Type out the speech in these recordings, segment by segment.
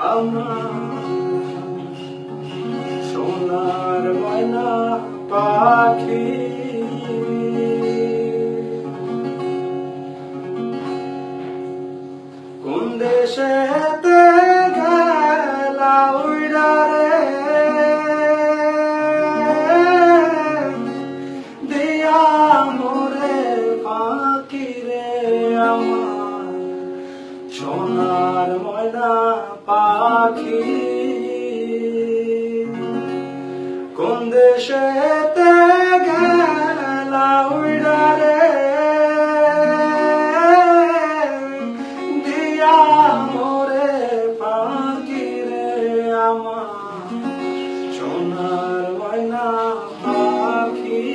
আমার সোনার ময়না পাখি কোন দেশেতে গেলা উইড়া রে দিয়া মোরে পাখি রে আমার সোনার ময়না পাখি কোন দেশেতে গেলা উইড়া রে দিয়া মোরে পাখি রে আমার সোনার ময়না পাখি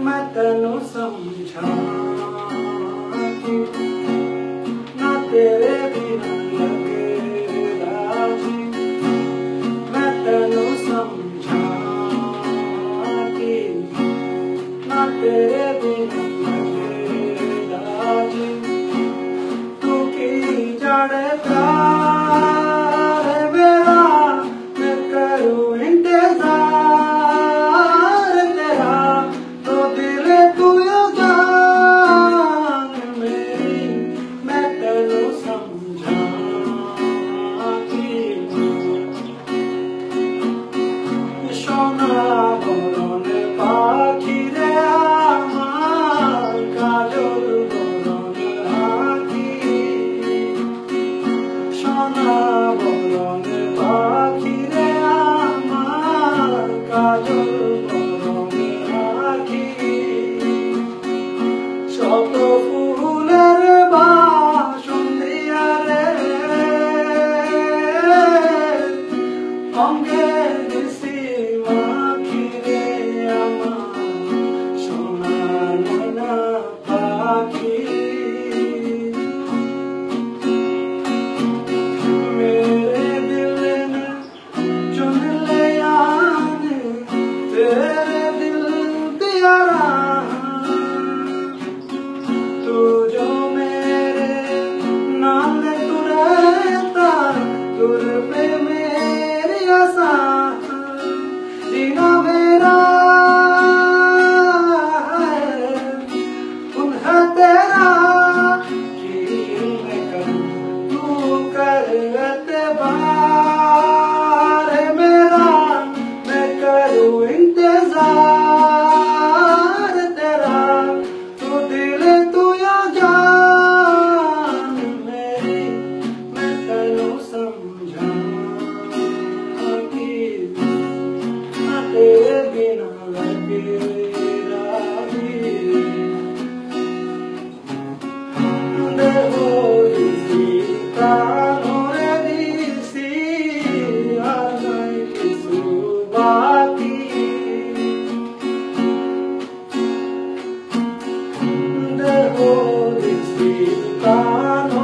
मैं तेनू समझा कि ना तेरे बिना लगे राजी मैं तेनू समझा कि ना तेरे बिना लगे राजी तू की जाने प्यार मेरा मैं करूँ इंतजार तेरा तो दिल तू जान मेरी मैं तेनू समझा कि सोना बरन पाखी रे আমার কাজল বরন আঁখি সোনা বরন পাখি রে আমার কাজল বরন আঁখি শত ফুলের বাসন্দিয়া রে অঙ্গে দিছি মাখি রে আমার সোনার ময়না পাখি मेरे दिल ने चुन लिया तेरे दिल दिया तू जो मेरे नाम तू रहता तुर पे मेरी आशा जीना मेरा है तेरा कि मैं करूं तू कर एतबार मेरा मैं करूं इंतजार तेरा तू दिल तू या जान मेरी मैं तेनू समझा कि ना तेरे बिना लगे राजी devo visitare disi alai subati devo visitare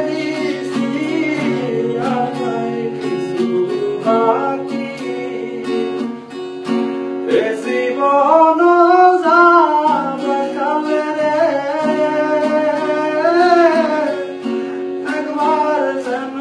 disi alai subati esi bono zaba kalere একবার যেন